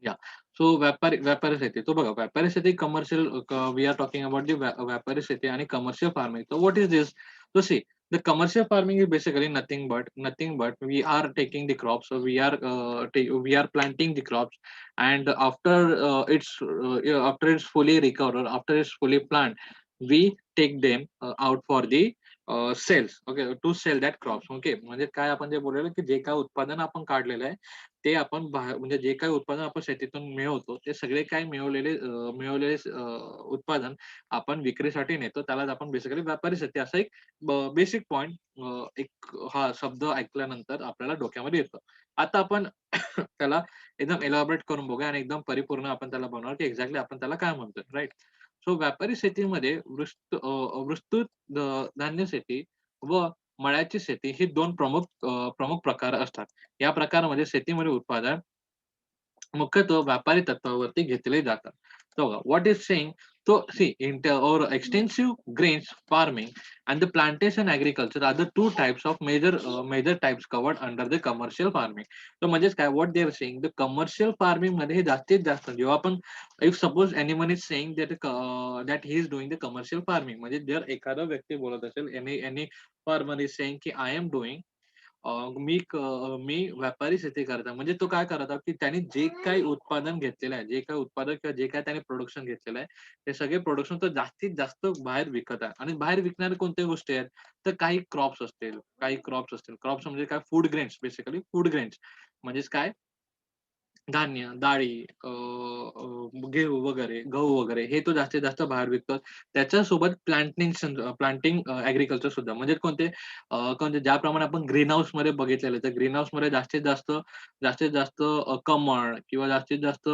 Yeah. So व्यापारी शेती. तो बघा व्यापारी शेती commercial we are talking about the व्यापारी शेती आणि commercial farming. So what is this? So see, the commercial farming is basically nothing but we are taking the crops. So we are planting the crops, and after it's fully recovered, after it's fully planted, we take them out for the sales. Okay, to sell that crops. Okay, म्हणजे काय आपण जे बोललेलं की जे काय उत्पादन आपण काढलेलं आहे ते आपण बाहेर म्हणजे जे काही उत्पादन आपण शेतीतून मिळवतो, ते सगळे काही मिळवलेले उत्पादन आपण विक्रीसाठी नेतो. त्यालाच आपण बेसिकली व्यापारी शेती असा एक बेसिक पॉइंट एक हा शब्द ऐकल्यानंतर आपल्याला डोक्यामध्ये येतो. आता आपण त्याला एकदम एलॅबोरेट करून बघूया आणि एकदम परिपूर्ण आपण त्याला बनवूया, की एक्झॅक्टली आपण त्याला काय म्हणतोय, राइट? सो व्यापारी शेतीमध्ये विस्तृत धान्य शेती व मळ्याची शेती ही 2 प्रमुख प्रकार असतात. या प्रकारामध्ये शेतीमध्ये उत्पादन मुख्यतः व्यापारी तत्वावरती घेतले जातात. So what is saying, so see inter or extensive grains farming and the plantation agriculture are the two types of major types covered under the commercial farming. So म्हणजेच काय what they are saying, the commercial farming मध्ये हे जास्तीत जास्त जेव्हा आपण if suppose anyone is saying that he is doing the commercial farming म्हणजे जर एखादा व्यक्ती बोलत असेल any farmer is saying की I am doing मी व्यापारी शेती करत आहे. म्हणजे तो काय करत आहे, की त्याने जे काही उत्पादन घेतलेलं आहे, जे काही उत्पादन किंवा जे काही त्याने प्रोडक्शन घेतलेलं आहे, ते सगळे प्रोडक्शन तो जास्तीत जास्त बाहेर विकत आहे. आणि बाहेर विकणाऱ्या कोणत्या गोष्टी आहेत, तर काही क्रॉप्स असतील. क्रॉप्स म्हणजे काय food grains basically food grains. म्हणजेच काय धान्य, डाळी, अ, अ, गहू वगैरे हे तो जास्तीत जास्त बाहेर विकतो. त्याच्यासोबत प्लांटिंग ॲग्रीकल्चर सुद्धा म्हणजे कोणते ज्याप्रमाणे आपण ग्रीन हाऊसमध्ये बघितलेलं आहे, तर ग्रीन हाऊसमध्ये जास्तीत जास्त कमळ किंवा जास्तीत जास्त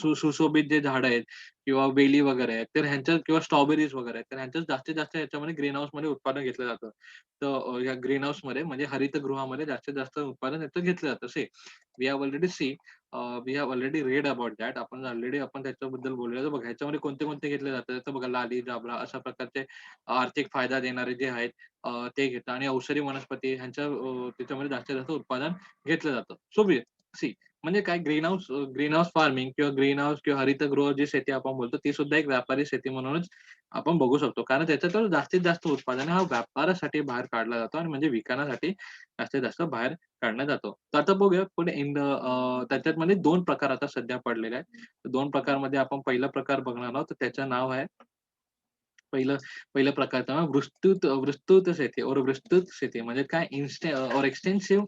सुशोभित जे झाडं आहेत किंवा वेली वगैरे आहेत, तर ह्यांच्यात किंवा स्ट्रॉबेरीज वगैरे आहेत, तर ह्यांच्यात जास्तीत जास्त ह्याच्यामध्ये ग्रीन हाऊसमध्ये उत्पादन घेतलं जातं. तर या ग्रीन हाऊसमध्ये म्हणजे हरितगृहामध्ये जास्तीत जास्त उत्पादन ह्याचं घेतलं जातं. We have already see we have already read about that. आपण त्याच्याबद्दल बोलूया. तर बघा ह्याच्यामध्ये कोणते घेतले जातात, तर बघा लाली, जांभळा अशा प्रकारचे आर्थिक फायदा देणारे जे आहेत ते घेतात आणि औषधी वनस्पती त्याच्यामध्ये जास्तीत जास्त उत्पादन घेतलं जातं. सो सी म्हणजे काय ग्रीन हाऊस फार्मिंग किंवा ग्रीन हाऊस किंवा हरितगृह जी शेती आपण बोलतो, ती सुद्धा एक व्यापारी शेती म्हणूनच आपण बघू शकतो. कारण त्याच्यातून जास्तीत जास्त उत्पादन हा व्यापारासाठी बाहेर काढला जातो आणि म्हणजे विकण्यासाठी जास्तीत जास्त बाहेर काढला जातो. तर आता बघूया पुढे त्याच्यामध्ये 2 प्रकार आता सध्या पडलेले आहेत. 2 प्रकारमध्ये आपण पहिला प्रकार बघणार आहोत. तर त्याचं नाव आहे पहिलं पहिल्या प्रकारचं नाव विस्तृत शेती विस्तृत शेती म्हणजे काय extensive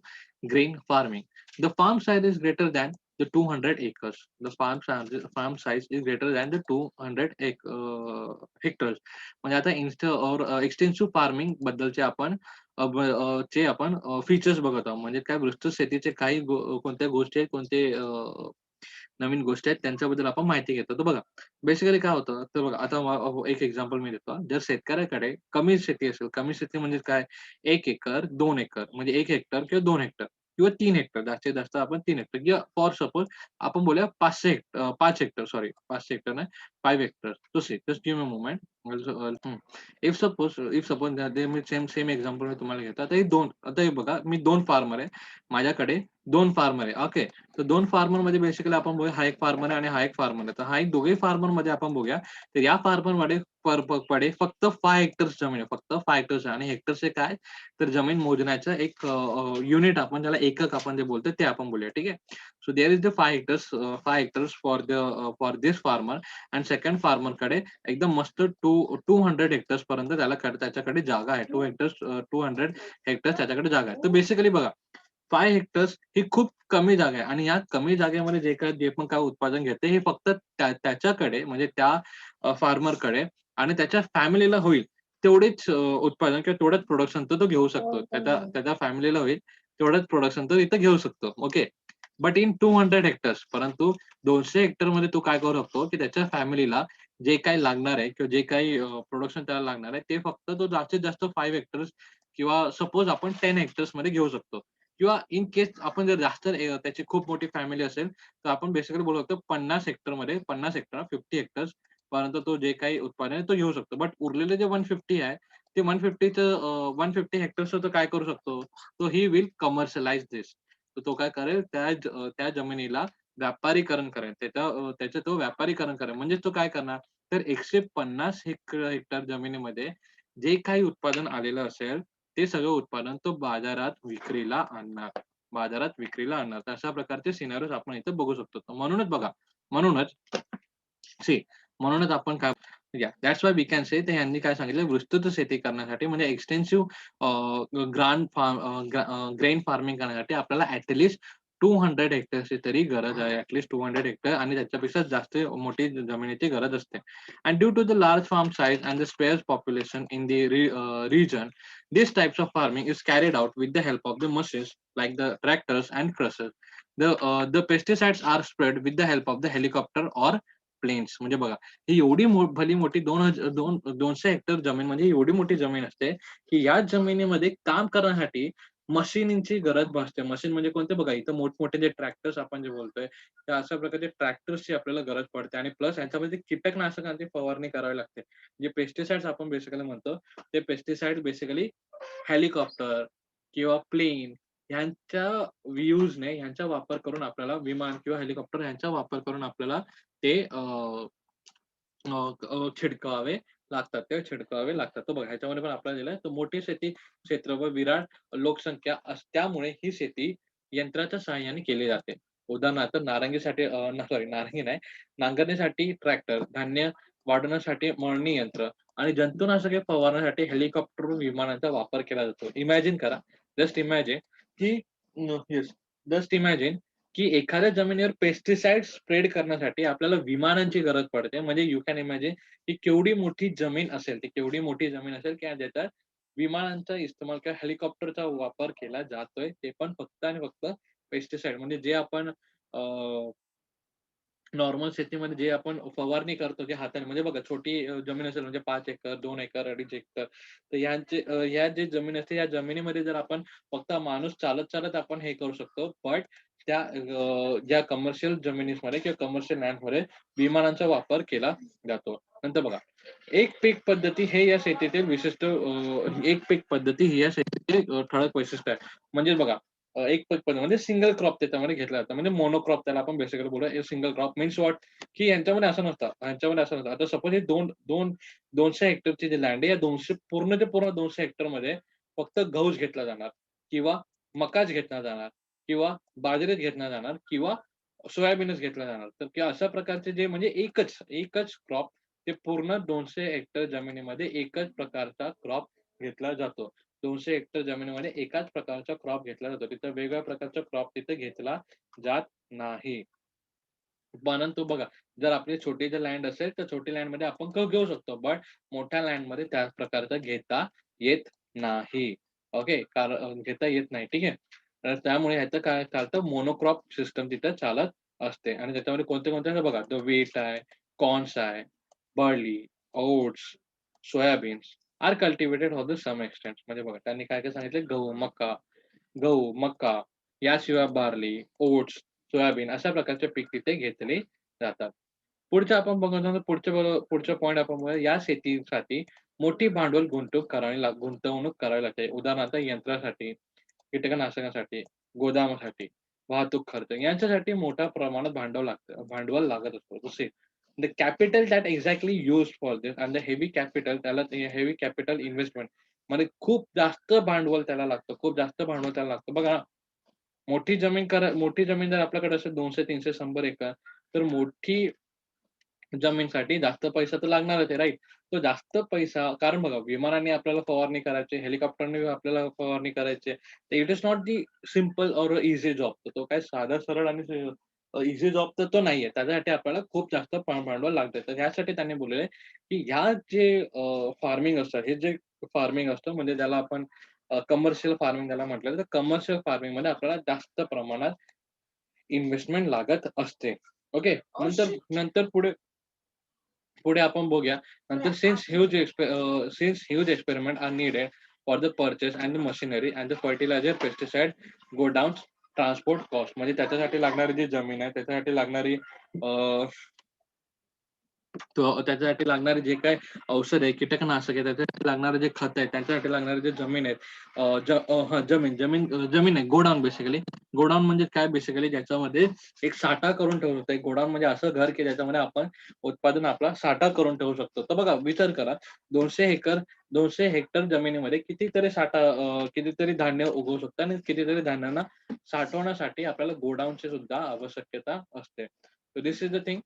grain farming. The farm size is greater than the 200 acres. The farm size is greater than the 200 hectares. म्हणजे आता एक्सटेन्सिव्ह फार्मिंग बद्दलचे आपण फीचर्स बघत आहोत. म्हणजे काय विस्तृत शेतीचे काही कोणत्या गोष्टी आहेत, नवीन गोष्टी आहेत त्यांच्याबद्दल आपण माहिती घेतो. तर बघा बेसिकली काय होतं, तर बघा आता एक एक्झाम्पल मी देतो. जर शेतकऱ्याकडे कमी शेती असेल, कमी शेती म्हणजे काय 1 एकर, 2 एकर म्हणजे 1 हेक्टर किंवा 2 हेक्टर किंवा 3 हेक्टर जास्तीत जास्त आपण 3 हेक्टर किंवा फॉर सपोज आपण बोलूया 5 हेक्टर सॉरी 500 हेक्टर नाही 5 hectare. Just give me a moment. If suppose ते मी सेम सेम एक्झाम्पल मी तुम्हाला घेतो. आता हे बघा मी 2 फार्मर आहे. माझ्याकडे 2 फार्मर आहे. ओके. तर 2 फार्मरमध्ये बेसिकली आपण बघूया हा एक फार्मर आहे आणि हा एक फार्मर आहे. तर हा एक दोघे फार्मरमध्ये आपण बघूया. तर या फार्मरमध्ये पडे फक्त 5 हेक्टर्स जमीन आहे. फक्त 5 हेक्टर्स आहे आणि हेक्टर्स हे काय? तर जमीन मोजण्याचं एक युनिट आपण ज्याला एकक आपण जे बोलतो ते आपण बोलूया. ठीक आहे. So there is the 5 hectares for this farmer and second फार्मरकडे एकदम मस्त 200 हेक्टर्स पर्यंत त्याच्याकडे जागा आहे. 200 हेक्टर्स त्याच्याकडे जागा आहे. तर बेसिकली बघा 5 हेक्टर्स ही खूप कमी जागा आहे आणि या कमी जागेमध्ये जे पण काय उत्पादन घेते हे फक्त त्याच्याकडे म्हणजे त्या फार्मरकडे आणि त्याच्या फॅमिलीला होईल तेवढेच उत्पादन किंवा तेवढंच प्रोडक्शन तो घेऊ शकतो. त्याच्या फॅमिलीला होईल तेवढंच प्रोडक्शन तो इथं घेऊ शकतो. ओके. बट इन 200 हेक्टर्स परंतु 200 हेक्टरमध्ये तो काय करू शकतो, की त्याच्या फॅमिलीला जे काही लागणार आहे किंवा जे काही प्रोडक्शन त्याला लागणार आहे, ते फक्त तो जास्तीत जास्त 5 हेक्टर्स किंवा सपोज आपण 10 हेक्टर्समध्ये घेऊ शकतो. किंवा इन केस आपण जर जास्त त्याची खूप मोठी फॅमिली असेल, तर आपण बेसिकली बोलू शकतो 50 हेक्टर 50 हेक्टर्स पर्यंत तो जे काही उत्पादन आहे, तो घेऊ शकतो. बट उरलेले जे 150 आहे, ते 150 हेक्टर्सचं तो काय करू शकतो, तो ही विल कमर्शियलाइज धिस. तर तो काय करेल त्या जमिनीला व्यापारीकरण करेल. त्याचं तो व्यापारीकरण करेल. म्हणजे तो काय करणार, तर 150 हेक्टर जमिनीमध्ये जे काही उत्पादन आलेलं असेल, ते सगळं उत्पादन तो बाजारात विक्रीला आणणार. बाजारात विक्रीला आणणार. तर अशा प्रकारचे सिनारिओज आपण इथे बघू शकतो. तर म्हणूनच बघा, म्हणूनच सी म्हणूनच आपण काय that's why we can say ते ह्यांनी काय सांगितलं विस्तृत शेती करण्यासाठी म्हणजे एक्सटेन्सिव्ह ग्रेन फार्मिंग करण्यासाठी आपल्याला ॲट 200 हेक्टर्सची तरी गरज आहे. ॲट 200 हेक्टर आणि त्याच्यापेक्षा जास्त मोठी जमिनीची गरज असते. And due to the large farm size and the sparse population in the region, these types of farming is carried out with the help of the machines like the tractors and crushers. The pesticides are spread with the help of the helicopter or planes. म्हणजे बघा, ही एवढी भली मोठी 200 hectare जमीन म्हणजे एवढी मोठी जमीन असते, की या जमिनीमध्ये काम करण्यासाठी मशीनची गरज भासते. मशीन म्हणजे कोणते बघा, इथं मोठमोठे जे ट्रॅक्टर्स आपण जे बोलतोय, तर अशा प्रकारचे ट्रॅक्टर्सची आपल्याला गरज पडते आणि प्लस ह्याच्यामध्ये कीटकनाशकांची फवारणी करावी लागते. जे पेस्टिसाइड्स आपण बेसिकली म्हणतो, ते पेस्टिसाइड्स बेसिकली हेलिकॉप्टर किंवा प्लेन ह्यांच्या यूजने ह्यांचा वापर करून आपल्याला विमान किंवा हेलिकॉप्टर ह्यांचा वापर करून आपल्याला ते छिडकावे लागतात. ते छिडकावे लागतात. तर बघा ह्याच्यामध्ये पण आपल्याला दिलंय. तर मोठी शेती क्षेत्र व विराट लोकसंख्या त्यामुळे ही शेती यंत्राच्या सहाय्याने केली जाते. उदाहरणार्थ नारंगीसाठी सॉरी नारंगी नाही, नांगरणीसाठी ट्रॅक्टर, धान्य वाढवण्यासाठी मळणी यंत्र आणि जंतुनाशके फवारण्यासाठी हेलिकॉप्टर विमानाचा वापर केला जातो. इमॅजिन करा, जस्ट इमॅजिन की येस, जस्ट इमॅजिन की एखाद्या जमिनीवर पेस्टिसाइड स्प्रेड करण्यासाठी आपल्याला विमानांची गरज पडते. म्हणजे यू कॅन इमॅजिन की केवढी मोठी जमीन असेल, ती केवढी मोठी जमीन असेल की ज्याच्यात विमानांचा इस्तेमाल किंवा हेलिकॉप्टरचा वापर केला जातोय. ते पण फक्त आणि फक्त पेस्टिसाइड म्हणजे जे आपण नॉर्मल शेतीमध्ये जे आपण फवारणी करतो जे हाताने म्हणजे बघा छोटी जमीन असेल म्हणजे 5 एकर, 2 एकर, 2.5 एकर. तर ह्या जे जमीन असते, या जमिनीमध्ये जर आपण फक्त माणूस चालत-चालत आपण हे करू शकतो. बट त्या ज्या कमर्शियल जमिनीमध्ये किंवा कमर्शियल लँडमध्ये विमानांचा वापर केला जातो. नंतर बघा, एक पीक पद्धती हे या शेतीतील विशिष्ट एक पीक पद्धती ही या शेतीतील ठळक वैशिष्ट्य आहे. म्हणजे बघा, एक पीक पद्धत म्हणजे सिंगल क्रॉप त्याच्यामध्ये घेतला जातो. म्हणजे मोनोक्रॉप त्याला आपण बेसिकली बोलूया. Single crop means what? की यांच्यामध्ये असं नसतं. ह्यांच्यामध्ये असं नसतं. आता सपोज हे 200 हेक्टरची जी लँड आहे, या 200 पूर्णच्या पूर्ण 200 हेक्टरमध्ये फक्त गहूच घेतला जाणार किंवा मकाच घेतला जाणार किंवा बाजरीच घेतला जाणार किंवा सोयाबीनच घेतला जाणार. तर की अशा प्रकारचे जे म्हणजे एकच क्रॉप ते पूर्ण 200 हेक्टर जमिनीमध्ये एकच प्रकारचा क्रॉप घेतला जातो. 200 हेक्टर जमिनीमध्ये एकाच प्रकारचा क्रॉप घेतला जातो. तिथं वेगवेगळ्या प्रकारचा क्रॉप तिथे घेतला जात नाही. परंतु बघा, जर आपली छोटी जर लँड असेल, तर छोटी लँडमध्ये आपण घेऊ शकतो. बट मोठ्या लँडमध्ये त्याच प्रकारचं घेता येत नाही. ओके. घेता येत नाही. ठीक आहे. तर त्यामुळे ह्याचं काय चालतं मोनोक्रॉप सिस्टम तिथं चालत असते आणि त्याच्यामध्ये कोणते-कोणते आहे बघा, तो व्हीट आहे, कॉर्न्स आहे, barley, oats, soybeans are cultivated of the some extent. म्हणजे बघा, त्यांनी काय-काय सांगितले गहू, मका याशिवाय बार्ली, ओट्स, सोयाबीन अशा प्रकारचे पीक तिथे घेतले जातात. पुढचं आपण बघणार पुढचं पॉइंट आपण बघूया. या शेतीसाठी मोठी भांडवल गुंतवणूक करावी लागते. उदाहरणार्थ यंत्रासाठी, कीटकनाशकासाठी, गोदामासाठी, वाहतूक खर्च यांच्यासाठी मोठ्या प्रमाणात भांडवल लागत असतं. जसे the capital that exactly used for this and the heavy capital त्याला हेवी कॅपिटल इन्व्हेस्टमेंट म्हणजे खूप जास्त भांडवल त्याला लागतं. खूप जास्त भांडवल त्याला लागतं. बघा, मोठी जमीन जर आपल्याकडे असेल 200, 300, 100 एकर तर मोठी जमीनसाठी जास्त पैसा तर लागणारच आहे, राइट? तो जास्त पैसा कारण बघा विमानाने आपल्याला फवारणी करायची, हेलिकॉप्टरने आपल्याला फवारणी करायची तर it is not the simple or easy job. तर तो काही साधा सरळ आणि ईझी जॉब तर तो नाहीये. त्याच्यासाठी आपल्याला खूप जास्त भांडवल लागतंय. तर ह्यासाठी त्यांनी बोललेलं की ह्या जे फार्मिंग असतं, हे जे फार्मिंग असतं म्हणजे त्याला आपण कमर्शियल फार्मिंग त्याला म्हटलं तर कमर्शियल फार्मिंगमध्ये आपल्याला जास्त प्रमाणात इन्व्हेस्टमेंट लागत असते. ओके. नंतर नंतर पुढे पुढे आपण बघूया. नंतर since huge experiment are needed for the purchase and the machinery and the fertilizer, pesticide go down transport cost म्हणजे त्याच्यासाठी लागणारी जी जमीन आहे, त्याच्यासाठी लागणारी त्याच्यासाठी लागणारे जे काही औषध आहे, कीटकनाशक आहे, त्याच्यासाठी लागणारे जे खत आहे, त्यांच्यासाठी लागणारे जे जमीन आहेत, जमीन आहे, गोडाऊन बेसिकली. गोडाऊन म्हणजे काय बेसिकली, ज्याच्यामध्ये एक साठा करून ठेवू शकतो. एक गोडाऊन म्हणजे असं घर की ज्याच्यामध्ये आपण उत्पादन आपला साठा करून ठेवू शकतो. तर बघा, विचार करा, 200 हेक्टर जमिनीमध्ये कितीतरी धान्य उगवू शकतं आणि कितीतरी धान्यांना साठवण्यासाठी आपल्याला गोडाऊनची सुद्धा आवश्यकता असते. So this is the thing.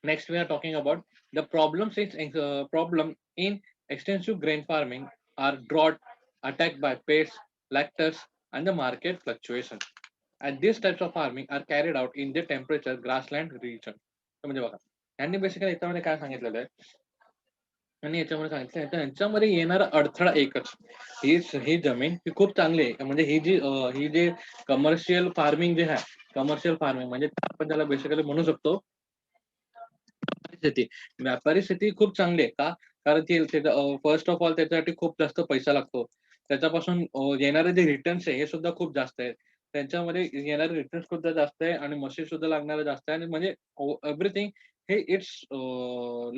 Next, we are talking about the problem in extensive grain farming are drought, attacked by pests, lactors, and the market fluctuation. And these types of farming are carried out in the temperature grassland region. तर म्हणजे बघा, यांनी basically याच्यामध्ये काय सांगितलेलं आहे, आणि याच्यामध्ये सांगितलं तर यांच्यामध्ये येणारा अडथळा एकच. ही जमीन ही खूप चांगली आहे. म्हणजे ही जी कमर्शियल फार्मिंग जे आहे, कमर्शियल फार्मिंग म्हणजे आपण त्याला बेसिकली म्हणू शकतो शेती. व्यापारी शेती खूप चांगली आहे. का? कारण ती फर्स्ट ऑफ ऑल त्याच्यासाठी खूप जास्त पैसा लागतो. त्याच्यापासून येणारे जे रिटर्न्स आहे हे सुद्धा खूप जास्त आहेत. त्यांच्यामध्ये येणारे रिटर्न्स सुद्धा जास्त आहे आणि मशीन सुद्धा लागणारं जास्त आहे आणि म्हणजे एव्हरीथिंग हे इट्स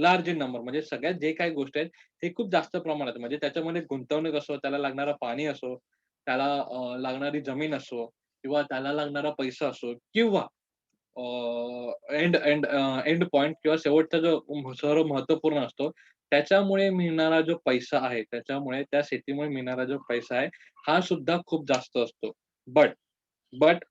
लार्ज इन नंबर, म्हणजे सगळ्यात जे काही गोष्टी आहेत ते खूप जास्त प्रमाणात, म्हणजे त्याच्यामध्ये गुंतवणूक असो, त्याला लागणारं पाणी असो, त्याला लागणारी जमीन असो किंवा त्याला लागणारा पैसा असो किंवा एंड पॉइंट किंवा शेवटचा जो सर्व महत्त्वपूर्ण असतो, त्याच्यामुळे मिळणारा जो पैसा आहे, त्याच्यामुळे त्या शेतीमुळे मिळणारा जो पैसा आहे, हा सुद्धा खूप जास्त असतो. बट बट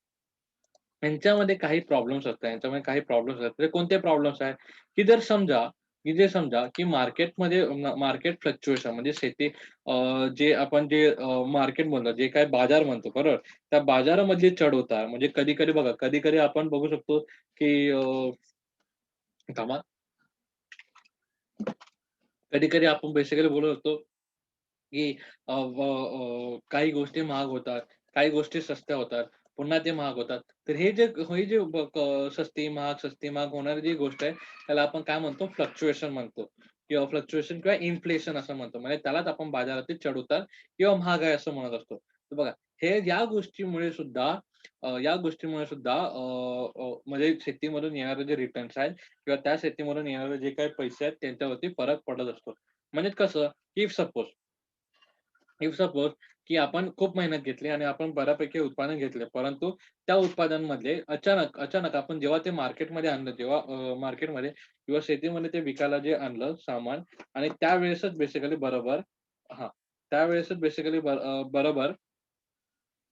यांच्यामध्ये काही प्रॉब्लेम्स असतात. यांच्यामध्ये काही प्रॉब्लेम्स असतात. ते कोणते प्रॉब्लेम्स आहेत? की समजा की मार्केट फ्लक्च्युएशन म्हणजे जे मार्केट म्हणतो, जे काही बाजार म्हणतो, बरोबर? त्या बाजारामधले चढ-उतार म्हणजे कधी-कधी बघा, कधी-कधी आपण बघू शकतो की थांबा. कधी-कधी आपण बेसिकली बोलू शकतो की काही गोष्टी महाग होतात, काही गोष्टी सस्त्या होतात, पुन्हा ते महाग होतात. तर हे जे सस्ती महाग होणारी जी गोष्ट आहे, त्याला आपण काय म्हणतो? फ्लक्च्युएशन म्हणतो किंवा फ्लक्च्युएशन किंवा इन्फ्लेशन असं म्हणतो. म्हणजे त्यालाच आपण बाजारातील चढ-उतार किंवा महागाई असं म्हणत असतो. तर बघा, हे या गोष्टीमुळे सुद्धा म्हणजे शेतीमधून येणारे जे रिटर्न्स आहेत किंवा त्या शेतीमधून येणारे जे काही पैसे आहेत, त्यांच्यावरती फरक पडत असतो. म्हणजे कसं? इफ सपोज इफ सपोज की आपण खूप मेहनत घेतली आणि आपण बऱ्यापैकी उत्पादन घेतले. परंतु त्या उत्पादनामधले अचानक आपण जेव्हा ते मार्केटमध्ये आणलं, मार्केटमध्ये किंवा शेतीमध्ये ते विकायला जे आणलं सामान आणि त्यावेळेसच बेसिकली बरोबर हां, त्यावेळेसच बेसिकली बरोबर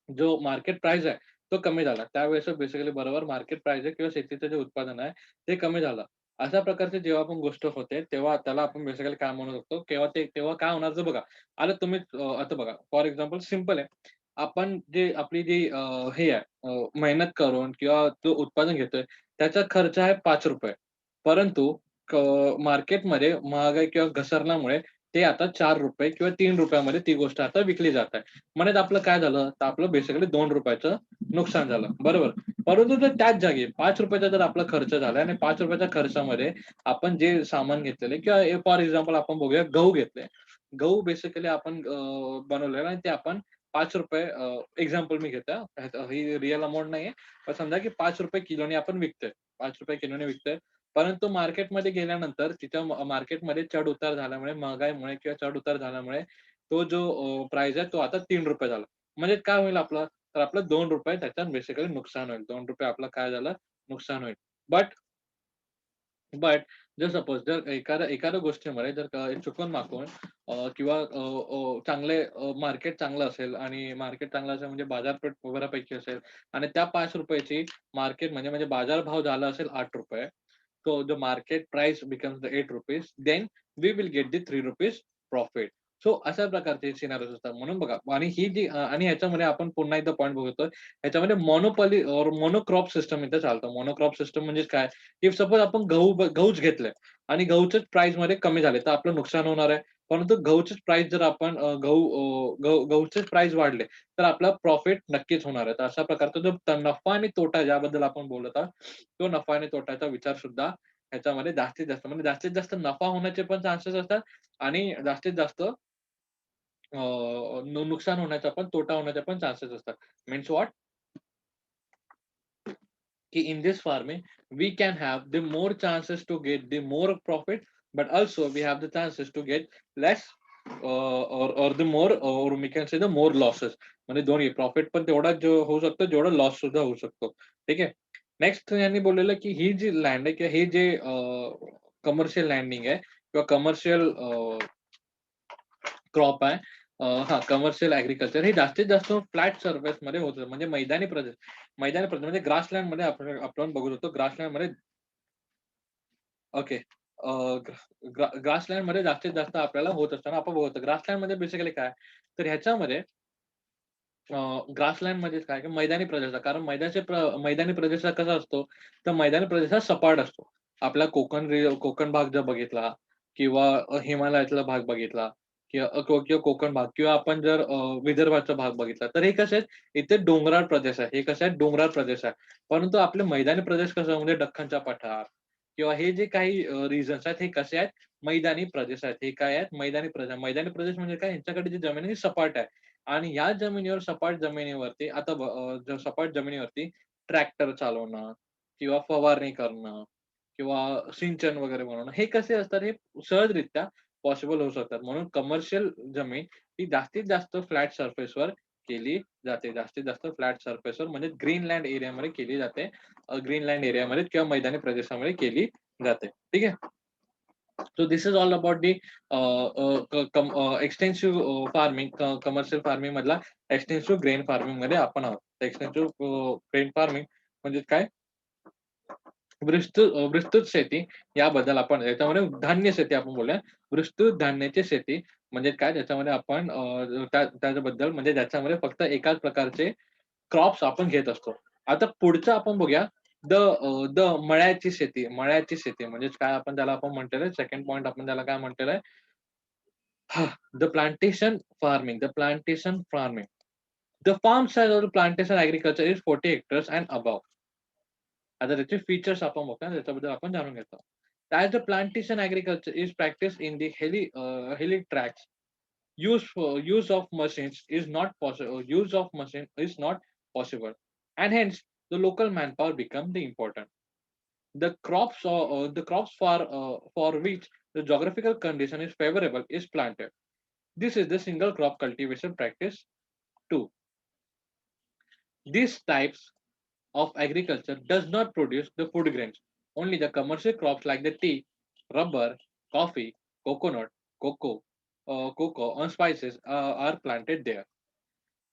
जो मार्केट प्राईस आहे, तो कमी झाला. त्यावेळेस बेसिकली बरोबर मार्केट प्राईस आहे किंवा शेतीचं जे उत्पादन आहे, ते कमी झालं. अशा प्रकारची जेव्हा पण गोष्ट होते, तेव्हा त्याला आपण बेसिकली काय म्हणू शकतो, तेव्हा काय होणार तर बघा, आता बघा फॉर एक्झाम्पल सिंपल आहे. आपण आपली जी हे आहे मेहनत करून किंवा जो उत्पादन घेतोय, त्याचा खर्च आहे ₹5. परंतु मार्केटमध्ये महागाई किंवा घसरल्यामुळे ते आता ₹4 किंवा ₹3 मध्ये ती गोष्ट आता विकली जात आहे. म्हणजे आपलं काय झालं, तर आपलं बेसिकली ₹2 नुकसान झालं, बरोबर. परंतु जर त्याच जागी ₹5 जर आपला खर्च झाला आणि ₹5 खर्चामध्ये आपण जे सामान घेतलेले किंवा फॉर एक्झाम्पल आपण बघूया गहू घेतले. गहू बेसिकली आपण बनवलेला आणि ते आपण ₹5 एक्झाम्पल मी घेतोय ही रिअल अमाउंट नाहीये. पण समजा की ₹5 किलोने आपण विकतोय. ₹5 किलोने विकतोय. परंतु मार्केटमध्ये गेल्यानंतर तिथं मार्केटमध्ये चढ-उतार झाल्यामुळे, महागाईमुळे किंवा चढ-उतार झाल्यामुळे तो जो प्राईस आहे तो आता ₹3 झाला. म्हणजे काय होईल आपलं? तर आपलं ₹2 त्याच्यात बेसिकली नुकसान होईल. ₹2 आपलं काय झालं? नुकसान होईल. बट बट जर एखाद्या गोष्टीमध्ये जर चुकून-माकून किंवा मार्केट चांगलं असेल आणि मार्केट चांगलं असेल म्हणजे बाजारपेठ बऱ्यापैकी असेल आणि त्या ₹5 ची मार्केट म्हणजे बाजारभाव झाला असेल ₹8. So the market price becomes the ₹8, then we will get the ₹3 profit. So अशा प्रकारचे सिनारिओज असतात. म्हणून बघा आणि ह्याच्यामध्ये आपण पुन्हा एकदा पॉइंट बघतोय. ह्याच्यामध्ये मोनोक्रॉप सिस्टम इथे चालतं. मोनोक्रॉप सिस्टम म्हणजे काय? इफ सपोज आपण गहूच घेतले आणि गहूचेच प्राईसमध्ये कमी झाले, तर आपलं नुकसान होणार आहे. परंतु गहूचेच प्राईस जर आपण गहूचेच प्राईस वाढले, तर आपला प्रॉफिट नक्कीच होणार आहे. तर अशा प्रकारचा जो नफा आणि तोटा ज्याबद्दल आपण बोलत आहोत, तो नफा आणि तोट्याचा विचार सुद्धा ह्याच्यामध्ये जास्तीत जास्त नफा होण्याचे पण चान्सेस असतात आणि जास्तीत जास्त नुकसान होण्याचा पण, तोटा होण्याचे पण चान्सेस असतात. Means what? की in this farming we can have the more chances to get the more profit, but also we have the chances to get less or the more, or we can say the more losses. म्हणजे दोन्ही profit पण तेवढाच जो होऊ शकतो जेवढा loss सुद्धा होऊ शकतो. ठीक आहे. नेक्स्ट यांनी बोललेलं की ही जी लँड आहे किंवा हे जे कमर्शियल लँडिंग आहे किंवा कमर्शियल क्रॉप आहे, हां, कमर्शियल ॲग्रीकल्चर हे जास्तीत जास्त फ्लॅट सरफेसमध्ये होतं. म्हणजे मैदानी प्रदेश म्हणजे ग्रासलँडमध्ये आपण बघू शकतो. ग्रासलँडमध्ये ओके. ग्रासलँडमध्ये जास्तीत जास्त आपल्याला होत असतं ना, आपण बघतो. ग्रासलँडमध्ये बेसिकली काय, तर ह्याच्यामध्ये ग्रासलँड म्हणजे काय, की मैदानी प्रदेश आहे. कारण मैदानी प्रदेश हा कसा असतो, तर मैदानी प्रदेश हा सपाट असतो. आपला कोकण भाग जर बघितला किंवा हिमालयातला भाग बघितला किंवा कोकण भाग किंवा आपण जर विदर्भाचा भाग बघितला, तर हे कसे आहेत, इथे डोंगराळ प्रदेश आहे. हे कसे आहेत, डोंगराळ प्रदेश आहे. परंतु आपले मैदानी प्रदेश कसं म्हणजे दख्खनचा पठार किंवा हे जे काही रिजन्स आहेत, हे कसे आहेत, मैदानी प्रदेश आहेत. हे काय आहेत, मैदानी प्रदेश. मैदानी प्रदेश म्हणजे काय, ह्यांच्याकडे जी जमीन आहे, ही सपाट आहे. आणि या जमिनीवर सपाट जमिनीवरती आता सपाट जमिनीवरती ट्रॅक्टर चालवणं किंवा फवारणी करणं किंवा सिंचन वगैरे बनवणं हे कसे असतात, हे सहजरित्या पॉसिबल होऊ शकतात. म्हणून कमर्शियल जमीन ही जास्तीत जास्त फ्लॅट सरफेसवर केली जाते. जास्तीत जास्त फ्लॅट सरफेसवर म्हणजे ग्रीनलँड एरियामध्ये केली जाते. ग्रीनलँड एरियामध्ये किंवा मैदानी प्रदेशामध्ये केली जाते. ठीक आहे. So this is all about the extensive farming, commercial farming मधला extensive grain farming मध्ये आपण आहोत. एक्सटेन्सिव्ह grain farming म्हणजे काय, विस्तृत शेती याबद्दल आपण याच्यामध्ये धान्य शेती आपण बोलूया. विस्तृत धान्याची शेती म्हणजे काय, ज्याच्यामध्ये आपण त्याच्याबद्दल म्हणजे ज्याच्यामध्ये फक्त एकाच प्रकारचे क्रॉप्स आपण घेत असतो. आता पुढचं आपण बघूया द मळ्याची शेती म्हणजे काय, आपण त्याला आपण म्हटलेलं आहे सेकंड पॉइंट, आपण त्याला काय म्हटलेलं आहे, the plantation farming. The farm size of the plantation agriculture is 40 hectares and above. आता त्याचे फीचर्स आपण बघूया, त्याच्याबद्दल आपण जाणून घेतो. As the plantation agriculture is practiced in the hilly tracts, use of machines is not possible. Use of machine is not possible, and hence the local manpower become the important. The crops for which the geographical condition is favorable is planted. This is the single crop cultivation practice too. These types of agriculture does not produce the food grains. Only the commercial crops like the tea, rubber, coffee, coconut, cocoa, and spices are planted there.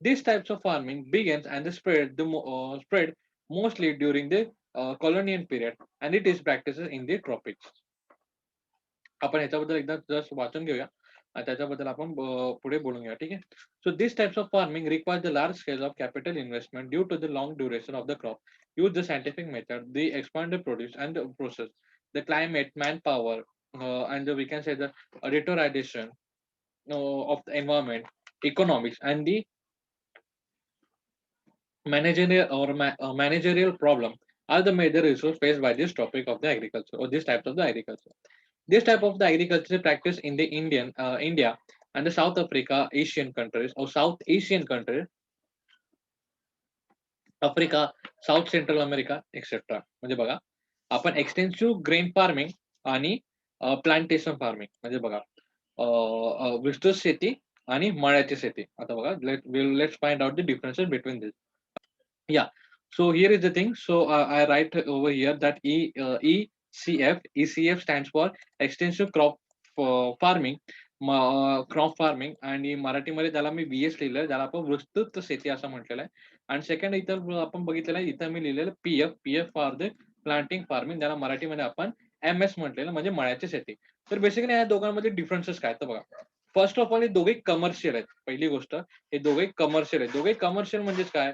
These types of farming begins and spread mostly during the colonial period, and it is practiced in the tropics. आपण ह्याच्याबद्दल एकदा just वाचून घेऊया आणि त्याच्याबद्दल आपण पुढे बोलून घेऊया. ठीक आहे. So this types of farming requires the large scale of capital investment due to the long duration of the crop. Use the scientific method, the expanded produce and the process, the climate, manpower, and we can say the deterioration of the environment, economics, and the managerial problem are the major issues faced by this topic of the agriculture or these types of the agriculture. This type of the agriculture practice in the India and the South Africa, Asian countries or South Asian countries, Africa, south central America etcetera. म्हणजे बघा, आपण extensive grain farming आणि plantation farming म्हणजे बघा, विस्तृत शेती आणि मळ्याची शेती. आता बघा, let's find out the differences between this. Yeah. So here is the thing. So I write over here that ECF stands for extensive crop farming, crop farming, आणि मराठीमध्ये त्याला मी VS लिहिलंय, ज्याला आपण विस्तृत शेती असं म्हटलेलं आहे. आणि सेकंड इथं आपण बघितलेलं आहे, इथं मी लिहिलेलं PF for the planting farming, ज्याला मराठीमध्ये आपण MS म्हटलेलं म्हणजे मळ्याची शेती. तर बेसिकली या दोघांमध्ये डिफरन्सेस काय तर बघा, फर्स्ट ऑफ ऑल हे दोघे कमर्शियल आहेत. पहिली गोष्ट, हे दोघे कमर्शियल आहेत. दोघे कमर्शियल म्हणजेच काय,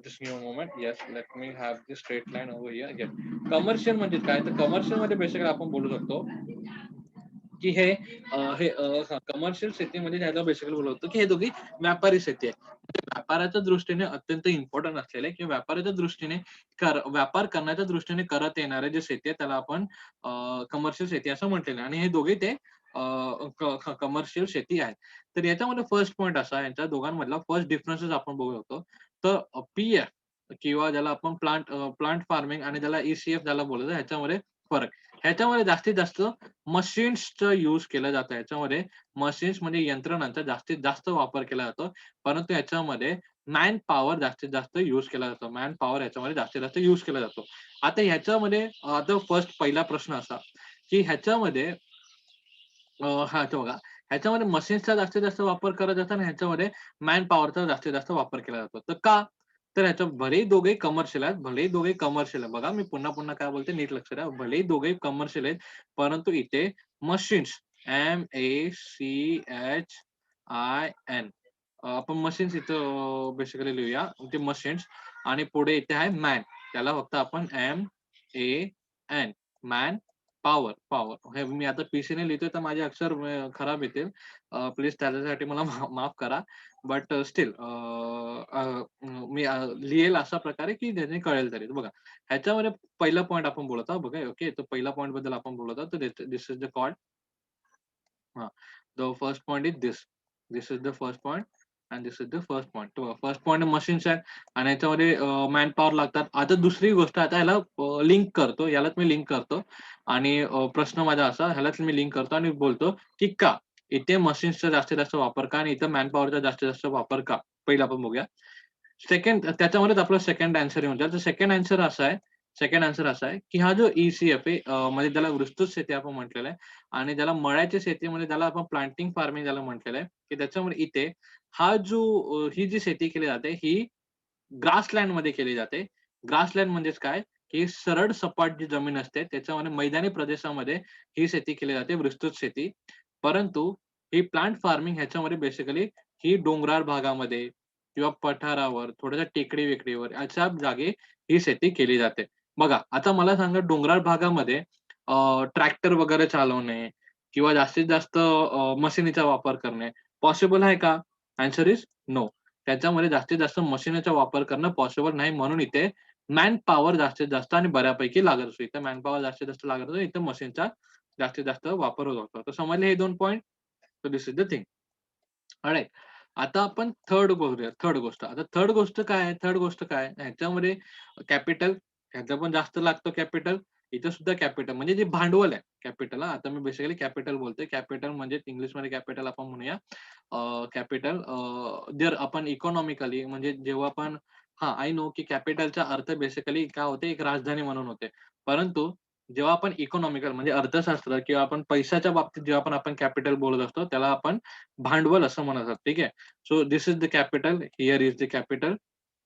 just give me a moment. Yes, let me have the straight line over here. Yes. Commercial म्हणजे काय, तर कमर्शियल मध्ये बेसिकली आपण बोलू शकतो की हे कमर्शियल शेती म्हणजे ह्याला बेसिकली बोलतो की हे दोघी व्यापारी शेती आहे. व्यापाराच्या दृष्टीने अत्यंत इम्पॉर्टंट असलेले किंवा व्यापाराच्या दृष्टीने व्यापार करण्याच्या दृष्टीने करत येणारे जे शेती आहे त्याला आपण कमर्शियल शेती असं म्हटलेलं आहे. आणि हे दोघे ते कमर्शियल शेती आहेत. तर याच्यामध्ये फर्स्ट पॉईंट असा, यांच्या दोघांमधला फर्स्ट डिफरन्सेस आपण बघू शकतो. तर PF किंवा ज्याला आपण प्लांट फार्मिंग आणि ज्याला ECF ज्याला बोलायचं ह्याच्यामध्ये फरक. ह्याच्यामध्ये जास्तीत जास्त मशीन्सचा यूज केला जातो. ह्याच्यामध्ये मशीन्स म्हणजे यंत्रणांचा जास्तीत जास्त वापर केला जातो. परंतु ह्याच्यामध्ये मॅन पॉवर जास्तीत जास्त यूज केला जातो. मॅन पॉवर ह्याच्यामध्ये जास्तीत जास्त यूज केला जातो. आता ह्याच्यामध्ये आता पहिला प्रश्न असा, की ह्याच्यामध्ये हां, तो बघा. ह्याच्यामध्ये मशीन्सचा जास्तीत जास्त वापर केला जातो आणि ह्याच्यामध्ये मॅन पॉवरचा जास्तीत जास्त वापर केला जातो. तर का? तर ह्याच्यात भलेही दोघेही कमर्शियल आहेत, भलेही दोघेही कमर्शियल आहे. बघा मी पुन्हा-पुन्हा काय बोलतोय नीट लक्ष द्या. भलेही दोघेही कमर्शियल आहेत, परंतु इथे मशीन्स MACHIN आपण मशीन्स इथं बेसिकली लिहूया. ते मशीन्स आणि पुढे इथे आहे मॅन. त्याला फक्त आपण MAN मॅन पॉवर, पॉवर. हे मी आता पीसीने लिहितोय तर माझे अक्षर खराब येतील. प्लीज त्याच्यासाठी मला माफ करा. बट स्टिल मी लिहेल अशा प्रकारे की ज्याने कळेल तरी. बघा, ह्याच्यामध्ये पहिला पॉइंट आपण बोलत आहोत. बघा, ओके. तर पहिला पॉइंट बद्दल आपण बोलत आहोत. तर दिस इज द कॉल्ड हां. The first point is this. This is the first point and this is the first point. First point machines आहेत आणि ह्याच्यामध्ये मॅन पॉवर लागतात. आता दुसरी गोष्ट आता ह्याला लिंक करतो. यालाच मी लिंक करतो आणि प्रश्न माझा असा ह्यालाच मी लिंक करतो आणि बोलतो, की का? इथे मशीन्सचा जास्तीत जास्त वापर का आणि इथं मॅन पॉवरचा जास्तीत जास्त वापर का? पहिलं आपण बघूया. सेकंड त्याच्यामध्येच आपला सेकंड आन्सर येऊन जाईल. तर सेकंड आन्सर असा आहे, की हा जो ECF आहे म्हणजे त्याला विस्तृत शेती आपण म्हटलेलं आहे आणि त्याला मळ्याच्या शेतीमध्ये ज्याला आपण प्लांटिंग फार्मिंग ज्याला म्हटलेलं आहे, की त्याच्यामध्ये इथे हा जो ही जी शेती केली जाते ही ग्रासलँडमध्ये केली जाते. ग्रासलँड म्हणजेच काय, की सरळ सपाट जी जमीन असते त्याच्यामध्ये मैदानी प्रदेशामध्ये ही शेती केली जाते, विस्तृत शेती. परंतु ही प्लांट फार्मिंग ह्याच्यामध्ये बेसिकली ही डोंगराळ भागामध्ये किंवा पठारावर, थोड्याशा टेकडी-वेकडीवर अशा जागी ही शेती केली जाते. बघा, आता मला सांगा डोंगराळ भागामध्ये ट्रॅक्टर वगैरे चालवणे किंवा जास्तीत जास्त मशिनीचा वापर करणे पॉसिबल आहे का? Answer is no. त्याच्यामध्ये जास्तीत जास्त मशिनचा वापर करणं पॉसिबल नाही. म्हणून इथे मॅन पॉवर जास्तीत जास्त आणि बऱ्यापैकी लागत असतो. इथे मॅन पॉवर जास्तीत जास्त लागत असतो. इथे मशीनचा जास्तीत जास्त वापर होत असतो. तर समजले हे 2 point? So this is the thing. Alright. आता आपण थर्ड बघूया. थर्ड गोष्ट. आता थर्ड गोष्ट काय आहे? थर्ड गोष्ट काय आहे? ह्याच्यामध्ये कॅपिटल ह्याचं पण जास्त लागतं कॅपिटल. इथं सुद्धा कॅपिटल म्हणजे जे भांडवल आहे कॅपिटल आता मी बेसिकली कॅपिटल बोलतोय. कॅपिटल म्हणजे इंग्लिशमध्ये कॅपिटल आपण म्हणूया. कॅपिटल जर आपण इकॉनॉमिकली म्हणजे जेव्हा आपण हां, आय नो की कॅपिटलचा अर्थ बेसिकली काय होते, एक राजधानी म्हणून होते. परंतु जेव्हा आपण इकॉनॉमिकल म्हणजे अर्थशास्त्र किंवा आपण पैशाच्या बाबतीत जेव्हा पण आपण कॅपिटल बोलत असतो, त्याला आपण भांडवल असं म्हणतात. ठीक आहे. So this is the capital. Here is the capital.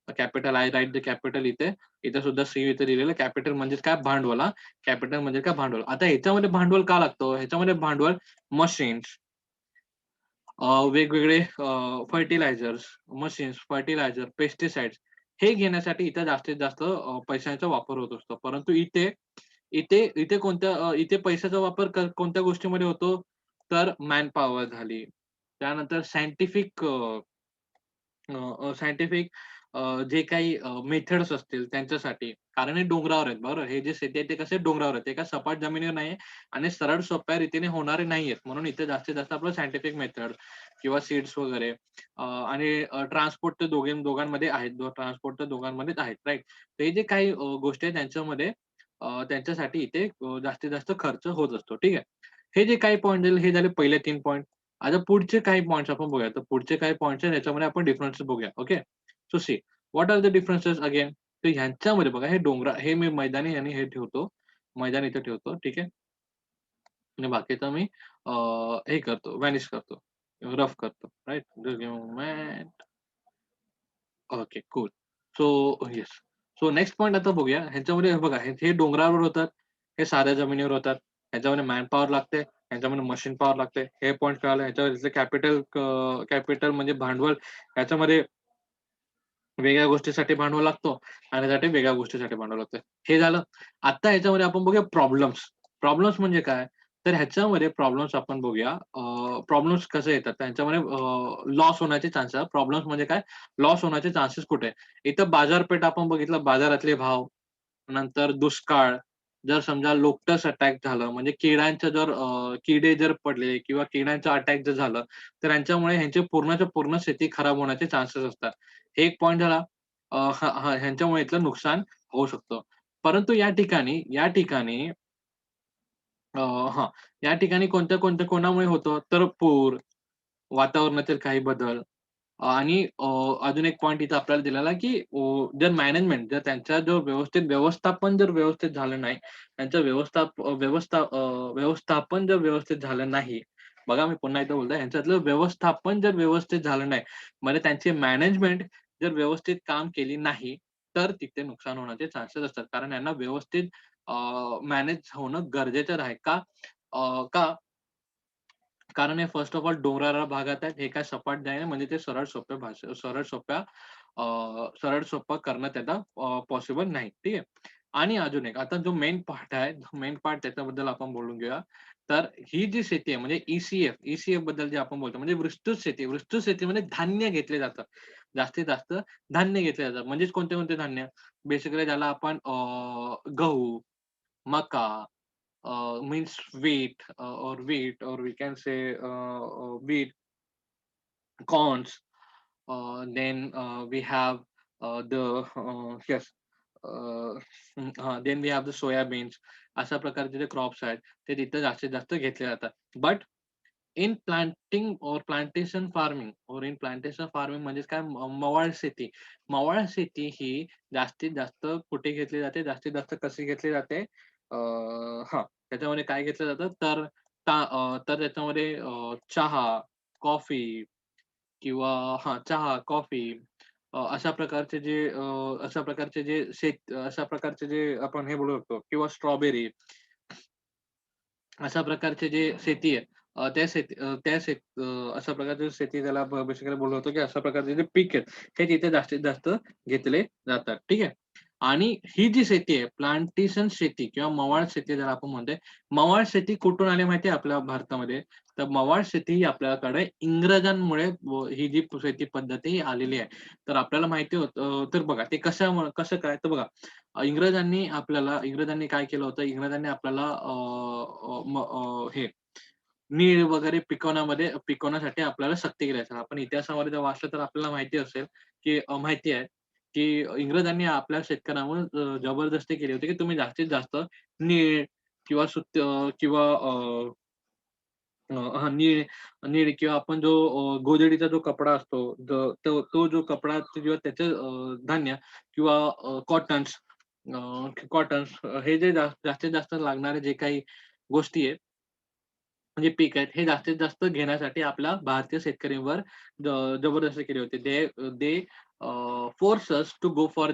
Capital I right the capital इथे. इथे सुद्धा सी इथे लिहिलेलं कॅपिटल म्हणजे काय भांडवल हां. कॅपिटल म्हणजे काय भांडवल. आता ह्याच्यामध्ये भांडवल का लागतं? ह्याच्यामध्ये भांडवल मशीन्स वेगवेगळे फर्टिलायझर्स, मशीन्स, फर्टिलायझर, पेस्टिसाइड्स हे घेण्यासाठी इथे जास्तीत जास्त पैशांचा वापर होत असतो. परंतु इथे इथे इथे पैशाचा वापर कोणत्या गोष्टीमध्ये होतो? तर मॅन पॉवर झाली. त्यानंतर सायंटिफिक जे काही मेथड्स असतील त्यांच्यासाठी. कारण हे डोंगरावर आहेत बरोबर. हे जे शेती आहे ते कसे डोंगरावर आहेत. ते काय सपाट जमिनीवर नाही आणि सरळ सोप्या रीतीने होणारे नाहीयेत. म्हणून इथे जास्तीत जास्त आपलं सायंटिफिक मेथड किंवा सीड्स वगैरे आणि ट्रान्सपोर्ट तर दोघांमध्ये आहेत. ट्रान्सपोर्ट तर दोघांमध्येच आहेत, राइट. तर हे जे काही गोष्टी आहेत त्यांच्यामध्ये त्यांच्यासाठी इथे जास्तीत जास्त खर्च होत असतो. ठीक आहे. हे जे काही पॉइंट झाले हे झाले पहिले 3 पॉइंट. आता पुढचे काही पॉइंट्स आपण बघूया. तर पुढचे काही पॉइंट्स आहेत त्याच्यामध्ये आपण डिफरन्सेस बघूया. Okay. So see what are the differences again? तर ह्यांच्यामध्ये बघा हे मी मैदानी आणि हे ठेवतो. मैदान इथे ठेवतो. ठीक आहे. आणि बाकीचं मी हे करतो, व्हॅनिश करतो. रफ करतो. Right. Just give a moment. Okay, cool. So yes. So next point आता बघूया. ह्याच्यामध्ये हे बघा हे डोंगरावर होतात, हे साध्या जमिनीवर होतात. ह्याच्यामध्ये मॅन पॉवर लागते, ह्याच्यामध्ये मशीन पॉवर लागते. हे पॉइंट कळालं. ह्याच्यावर कॅपिटल म्हणजे भांडवल. ह्याच्यामध्ये वेगळ्या गोष्टीसाठी भांडवल लागतो आणि त्यासाठी वेगळ्या गोष्टीसाठी भांडवल लागतं. हे झालं. आता ह्याच्यामध्ये आपण बघूया प्रॉब्लेम्स. प्रॉब्लेम्स म्हणजे काय? तर ह्याच्यामध्ये प्रॉब्लेम्स आपण बघूया. प्रॉब्लेम्स कसे येतात? त्यांच्यामध्ये लॉस होण्याचे चान्सेस प्रॉब्लेम्स म्हणजे काय? लॉस होण्याचे चान्सेस कुठे? इथं बाजारपेठ आपण बघितलं, बाजारातले भाव, नंतर दुष्काळ, जर समजा लोकटस अटॅक झालं, म्हणजे किडे जर पडले किंवा किड्यांचं अटॅक जर झालं, तर ह्यांच्यामुळे ह्यांची पूर्णच्या पूर्ण शेती खराब होण्याचे चान्सेस असतात. हे एक पॉइंट झाला. ह्यांच्यामुळे इथलं नुकसान होऊ शकतं. परंतु या ठिकाणी अ, हां, या ठिकाणी कोणत्या कोणामुळे होतं, तर पूर, वातावरणातील काही बदल आणि अजून एक पॉइंट इथं आपल्याला दिलेला आहे, की जर मॅनेजमेंट जर त्यांचा जो व्यवस्थापन जर व्यवस्थित झालं नाही, त्यांचं व्यवस्थापन जर व्यवस्थित झालं नाही, बघा मी पुन्हा एकदा बोलतोय, ह्यांच्यातलं व्यवस्थापन जर व्यवस्थित झालं नाही, म्हणजे त्यांची मॅनेजमेंट जर व्यवस्थित काम केली नाही, तर तिथे नुकसान होण्याचे चान्सेस असतात. कारण यांना व्यवस्थित मॅनेज होणं गरजेचं आहे. का? कारण हे फर्स्ट ऑफ ऑल डोंगराळ भागात आहेत. हे काय सपाट नाही आहे, म्हणजे ते सरळ सोपं करणं त्यांना पॉसिबल नाही. ठीक आहे. आणि अजून एक आता जो मेन पार्ट आहे, मेन पार्ट त्याच्याबद्दल आपण बोलून घेऊया. तर ही जी शेती आहे म्हणजे ई बद्दल जे आपण बोलतो म्हणजे विस्तृत शेतीमध्ये धान्य घेतले जातात. जास्तीत जास्त धान्य घेतले जातात. म्हणजेच कोणते धान्य? बेसिकली ज्याला आपण गहू, मका means wheat or we can say wheat, corns. Then we have the yes. then we have the soybeans. अशा प्रकारचे जे क्रॉप्स आहेत ते तिथं जास्तीत जास्त घेतले जातात. बट इन प्लांटेशन फार्मिंग म्हणजेच काय मवाळ शेती. मवाळ शेती ही जास्तीत जास्त कुठे घेतली जाते? जास्तीत जास्त कशी घेतली जाते? हां, त्याच्यामध्ये काय घेतलं जातं? तर त्याच्यामध्ये चहा, कॉफी किंवा चहा, कॉफी अशा प्रकारचे जे आपण हे बोलू शकतो किंवा स्ट्रॉबेरी अशा प्रकारचे जे शेती आहे अशा प्रकारची शेती त्याला बेसिकली बोललो होतो, की अशा प्रकारचे जे पीक आहेत, हे तिथे जास्तीत जास्त घेतले जातात. ठीक आहे. आणि ही जी शेती आहे, प्लांटेशन शेती किंवा मवाळ शेती ज्याला आपण म्हणतोय. मवाळ शेती कुठून आली माहिती आहे आपल्या भारतामध्ये? तर मवाळ शेती ही आपल्याकडे इंग्रजांमुळे ही जी शेती पद्धती ही आलेली आहे. तर आपल्याला माहिती होतं तर बघा ते कसं काय? तर बघा इंग्रजांनी काय केलं होतं, इंग्रजांनी आपल्याला हे नीळ वगैरे पिकवण्यासाठी आपल्याला सक्ती केली असेल. आपण इतिहासामध्ये जर वाचलं तर आपल्याला माहिती असेल, की माहिती आहे, की इंग्रजांनी आपल्या शेतकऱ्यांवर जबरदस्ती केली होती, की तुम्ही जास्तीत जास्त नीळ किंवा किंवा नीळ नीळ किंवा आपण जो गोधडीचा जो कपडा असतो, तो जो कपडा किंवा त्याचं धान्य किंवा कॉटन्स हे जे जास्तीत जास्त लागणारे जे काही गोष्टी आहेत, म्हणजे पीक आहेत, हे जास्तीत जास्त घेण्यासाठी आपल्या भारतीय शेतकऱ्यांवर जबरदस्ती केली होती. They force us to go for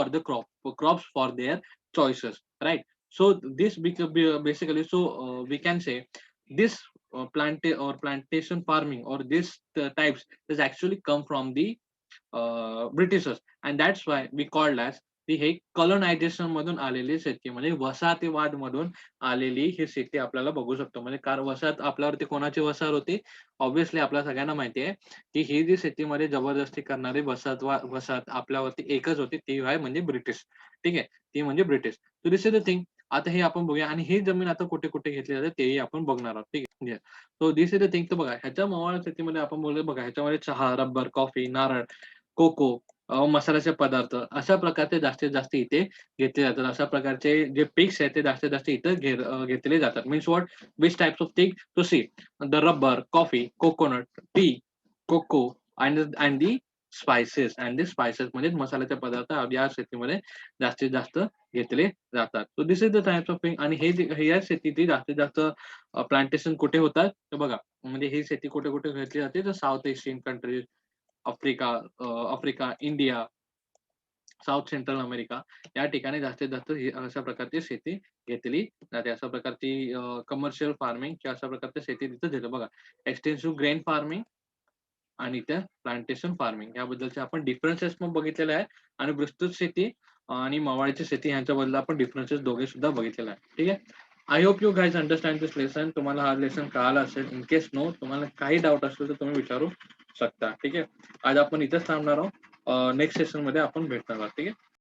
the crops for their choices, right? So basically we can say this plantation farming or this types is actually come from the Britishers and that's why we called as ती हे कॉलोनायझेशन मधून आलेली शेती म्हणजे वसाहतीवाद मधून आलेली ही शेती आपल्याला बघू शकतो. म्हणजे वसाहत आपल्यावरती कोणाची वसाहत होती? ऑब्व्हियसली आपल्या सगळ्यांना माहिती आहे, की ही जी शेतीमध्ये जबरदस्ती करणारी वसाहत आपल्यावरती एकच होती, ती आहे म्हणजे ब्रिटिश. ठीक आहे? ती म्हणजे British. So this is the thing. आता हे आपण बघूया आणि ही जमीन आता कुठे-कुठे घेतली जाते तेही आपण बघणार आहोत. ठीक आहे? So this is the thing. तर बघा ह्याच्या मवाळ शेतीमध्ये आपण बोललो बघा ह्याच्यामध्ये चहा, रबर, कॉफी, नारळ, कोको, मसाल्याचे पदार्थ अशा प्रकारचे जास्तीत जास्त इथे घेतले जातात. अशा प्रकारचे जे पिक्स आहेत ते जास्तीत जास्त इथं घेतले जातात. Means what? Which types of thing to see the rubber, coffee, coconut, tea, cocoa and the spices म्हणजे मसाल्याचे पदार्थ या शेतीमध्ये जास्तीत जास्त घेतले जातात. So this is the types of thing आणि या शेतीची जास्तीत जास्त प्लांटेशन कुठे होतात? तर बघा म्हणजे ही शेती कुठे-कुठे घेतली जाते? तर south Asian countries, Africa, Africa, India, south central America या ठिकाणी जास्तीत जास्त ही अशा प्रकारची शेती घेतली जाते. अशा प्रकारची कमर्शियल फार्मिंग किंवा अशा प्रकारची शेती तिथं घेतो बघा. एक्सटेन्सिव्ह ग्रेन फार्मिंग आणि त्या प्लांटेशन फार्मिंग याबद्दलचे आपण डिफरन्सेस पण बघितलेले आहे आणि विस्तृत शेती आणि मवाळीची शेती यांच्याबद्दल आपण डिफरन्सेस दोघे सुद्धा बघितलेले आहे. ठीक आहे. I hope you guys understand this lesson. तुम्हाला हा लेसन कळाला असेल. इन केस नो तुम्हाला काही डाऊट असेल तर तुम्ही विचारू शकता. ठीक आहे. आज आपण इथेच थांबणार आहोत. नेक्स्ट सेशन मध्ये आपण भेटणार आहोत. ठीक आहे.